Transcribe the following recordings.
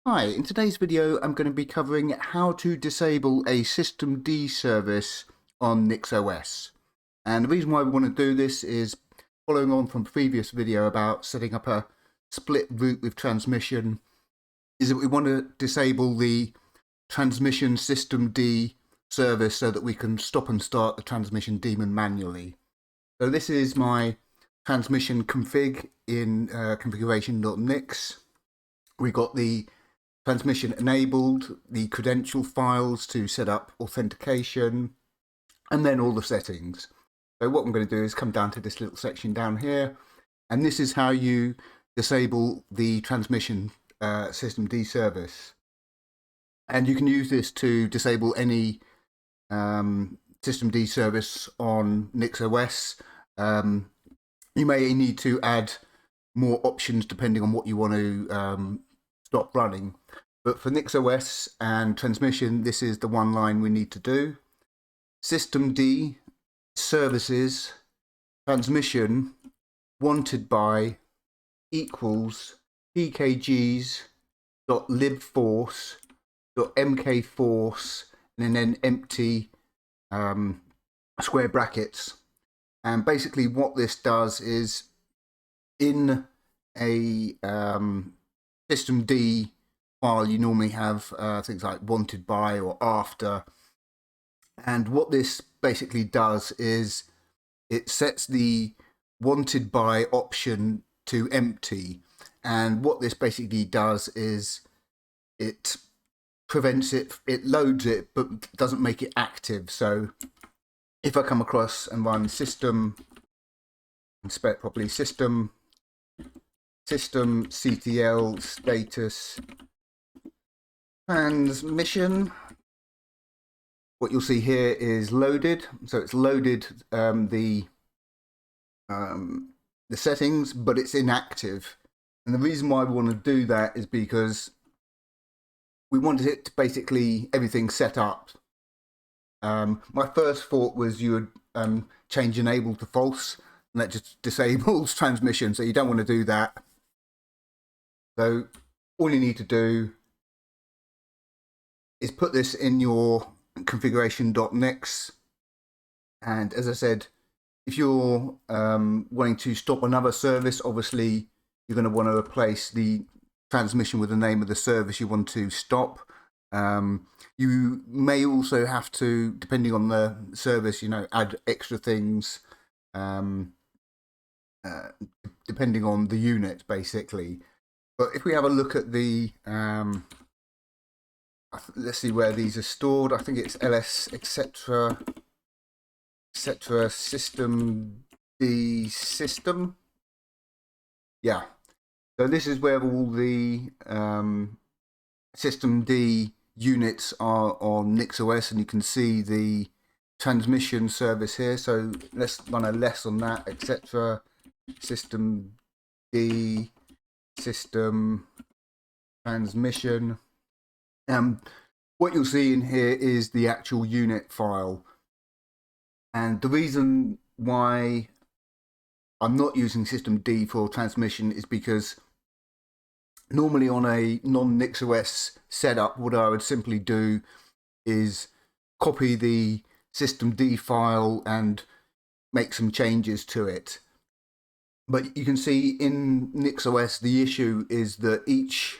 Hi, in today's video I'm going to be covering how to disable a systemd service on Nixos. And the reason why we want to do this is following on from a previous video about setting up a split route with transmission, is that we want to disable the transmission systemd service so that we can stop and start the transmission daemon manually. So this is my transmission config in configuration.nix. We got the transmission enabled, the credential files to set up authentication, and then all the settings. So what I'm going to do is come down to this little section down here, and this is how you disable the transmission systemd service. And you can use this to disable any systemd service on Nixos. You may need to add more options depending on what you want to stop running. But for Nixos and transmission, this is the one line we need to do. Systemd services transmission wanted by equals pkgs.lib.mkForce and then empty square brackets. And basically what this does is in a systemd file you normally have things like wanted by or after, and what this basically does is it sets the wanted by option to empty, and what this basically does is it prevents it, it loads it but doesn't make it active. So if I come across and run system and spell it properly, system ctl status transmission, what you'll see here is loaded. So it's loaded the settings, but it's inactive. And the reason why we want to do that is because we wanted it to basically everything set up. My first thought was you would change enable to false, and that just disables transmission, so you don't want to do that. So all you need to do is put this in your configuration.nix, and as I said, if you're wanting to stop another service, obviously you're going to want to replace the transmission with the name of the service you want to stop. You may also have to, depending on the service, add extra things depending on the unit, basically. But if we have a look at the let's see where these are stored. I think it's ls etc systemd system. Yeah, so this is where all the systemd units are on Nixos, and you can see the transmission service here. So let's run a less on that, etc. systemd system transmission. What you'll see in here is the actual unit file, and the reason why I'm not using systemd for transmission is because normally on a non-Nixos setup, what I would simply do is copy the systemd file and make some changes to it. But you can see in Nixos the issue is that each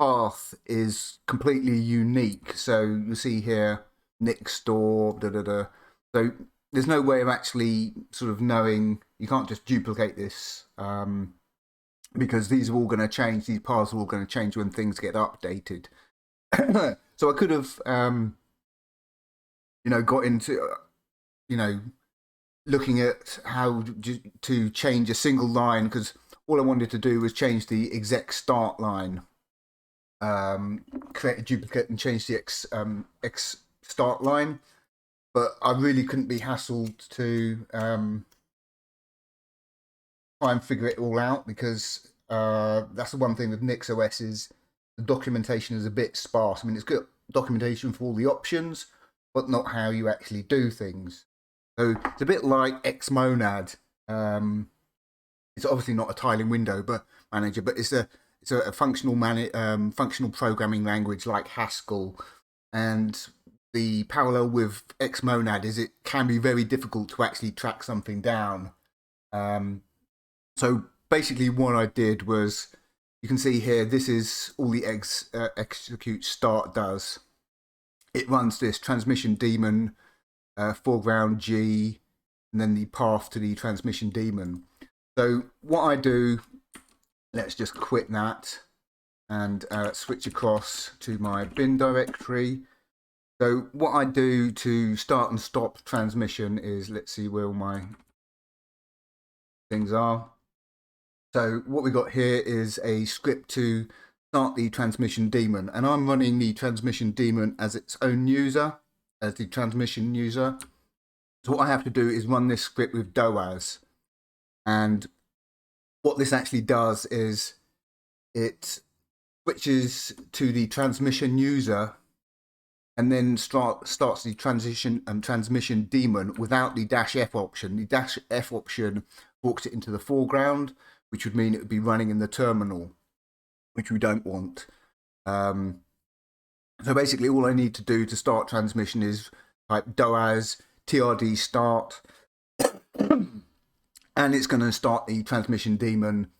path is completely unique. So you see here Nix store, so there's no way of actually sort of knowing. You can't just duplicate this because these are all going to change. These paths are all going to change when things get updated. So I could have got into looking at how to change a single line, because all I wanted to do was change the exec start line, create a duplicate and change the x start line, but I really couldn't be hassled to try and figure it all out, because that's the one thing with Nixos is the documentation is a bit sparse. I mean, it's good documentation for all the options, but not how you actually do things. So it's a bit like Xmonad. It's obviously not a tiling window manager, but it's it's a functional functional programming language like Haskell, and the parallel with Xmonad is it can be very difficult to actually track something down. So basically, what I did was, you can see here, this is all the execute start does. It runs this transmission daemon, foreground G, and then the path to the transmission daemon. So what I do, let's just quit that and switch across to my bin directory. So what I do to start and stop transmission is, let's see where all my things are. So what we got here is a script to start the transmission daemon, and I'm running the transmission daemon as its own user, as the transmission user. So what I have to do is run this script with DOAS, and what this actually does is it switches to the transmission user and then starts the transmission daemon without the -F option. The -F option walks it into the foreground, which would mean it would be running in the terminal, which we don't want. So basically all I need to do to start transmission is type DOAS TRD start, and it's going to start the transmission daemon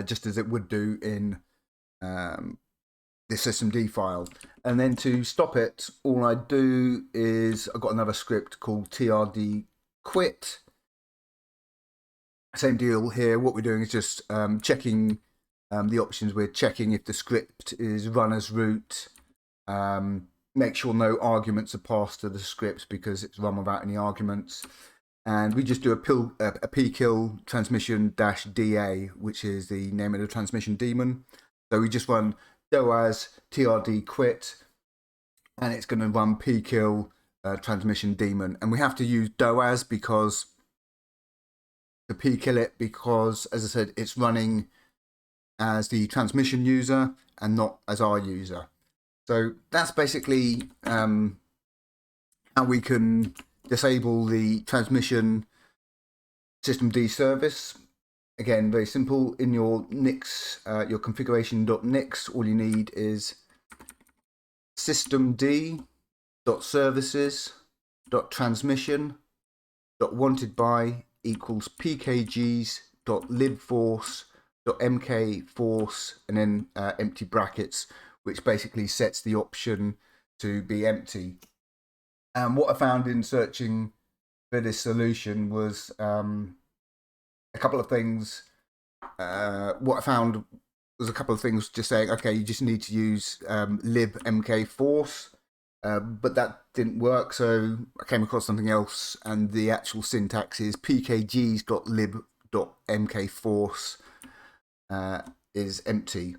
just as it would do in the systemd file. And then to stop it, all I do is, I've got another script called TRD quit. Same deal here. What we're doing is just checking the options. We're checking if the script is run as root. Make sure no arguments are passed to the script because it's run without any arguments. And we just do a pkill transmission-da, which is the name of the transmission daemon. So we just run DOAS TRD quit, and it's going to run pkill transmission daemon. And we have to use DOAS because to pkill it, because, as I said, it's running as the transmission user and not as our user. So that's basically how we can disable the transmission systemd service. Again, very simple. In your Nix, your configuration.nix, all you need is systemd.services.transmission.wantedBy equals pkgs.lib.mkForce, and then empty brackets, which basically sets the option to be empty. And what I found in searching for this solution was a couple of things. What I found was a couple of things just saying, okay, you just need to use lib.mkForce, but that didn't work. So I came across something else, and the actual syntax is pkgs.lib.mkForce is empty.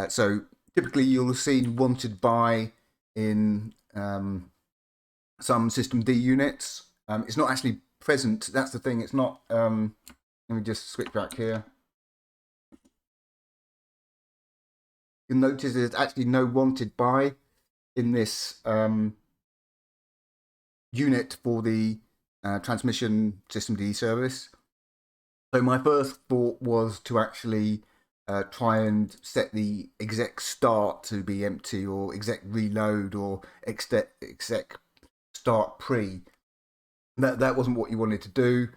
So typically you'll have seen wantedBy in some systemd units. It's not actually present. That's the thing. It's not. Let me just switch back here. You'll notice there's actually no wantedBy in this unit for the transmission systemd service. So my first thought was to actually try and set the exec start to be empty, or exec reload, or exec start pre. That wasn't what you wanted to do.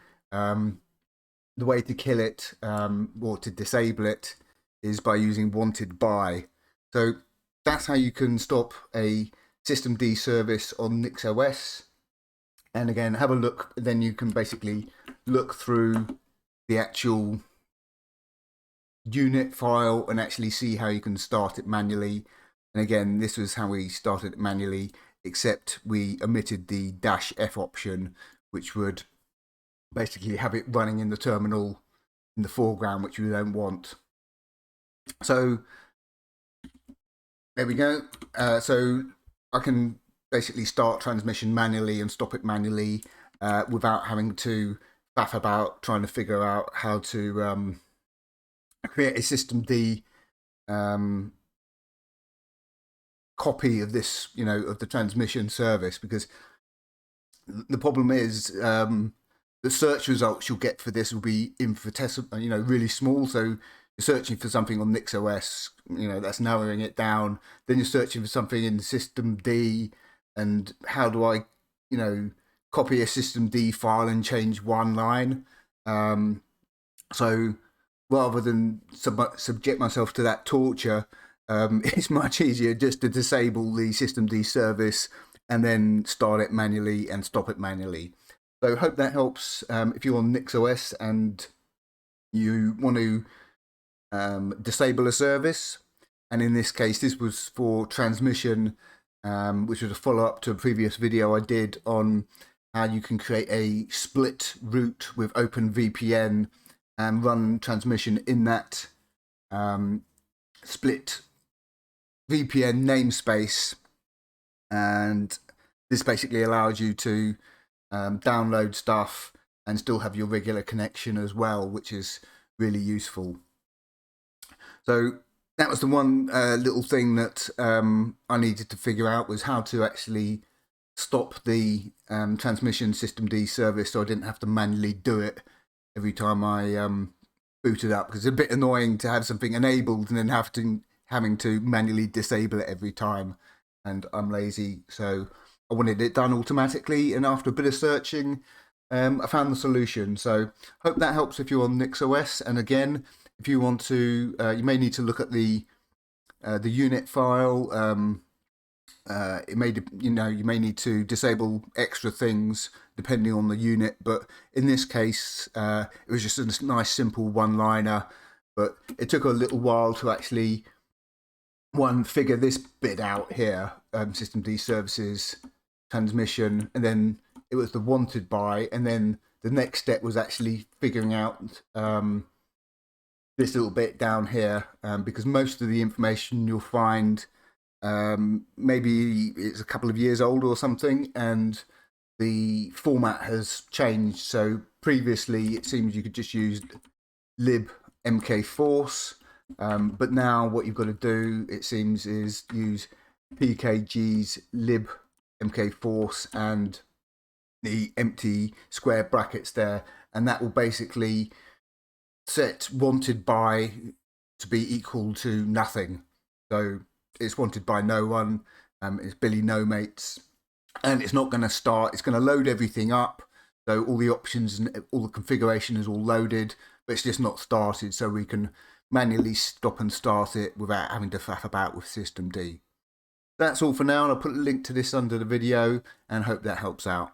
The way to kill it, or to disable it, is by using wantedBy. So that's how you can stop a systemd service on NixOS. And again, have a look. Then you can basically look through the actual unit file and actually see how you can start it manually. And again, this was how we started it manually, except we omitted the -F option, which would basically have it running in the terminal in the foreground, which we don't want. So there we go. So I can basically start transmission manually and stop it manually without having to faff about trying to figure out how to create a systemd copy of this, of the transmission service, because the problem is the search results you'll get for this will be infinitesimal, really small. So searching for something on Nixos, you know, that's narrowing it down. Then you're searching for something in systemd, and how do I, you know, copy a systemd file and change one line? So rather than subject myself to that torture, it's much easier just to disable the systemd service and then start it manually and stop it manually. So hope that helps. If you're on Nixos and you want to disable a service, and in this case this was for transmission, which was a follow-up to a previous video I did on how you can create a split route with OpenVPN and run transmission in that split VPN namespace. And this basically allows you to download stuff and still have your regular connection as well, which is really useful. So that was the one little thing that I needed to figure out, was how to actually stop the transmission systemd service, so I didn't have to manually do it every time I booted up, because it's a bit annoying to have something enabled and then having to manually disable it every time, and I'm lazy, so I wanted it done automatically. And after a bit of searching, I found the solution. So hope that helps if you're on Nixos. And again, if you want to, you may need to look at the unit file. You may need to disable extra things depending on the unit, but in this case it was just a nice simple one-liner, but it took a little while to actually figure this bit out here, systemd services transmission, and then it was the wanted by, and then the next step was actually figuring out this little bit down here, because most of the information you'll find maybe it's a couple of years old or something, and the format has changed. So previously it seems you could just use lib.mkForce, but now what you've got to do, it seems, is use pkgs.lib.mkForce and the empty square brackets there, and that will basically set wanted by to be equal to nothing. So it's wanted by no one, it's Billy no mates, and it's not going to start. It's going to load everything up, so all the options and all the configuration is all loaded, but it's just not started, so we can manually stop and start it without having to faff about with systemd. That's all for now, and I'll put a link to this under the video and hope that helps out.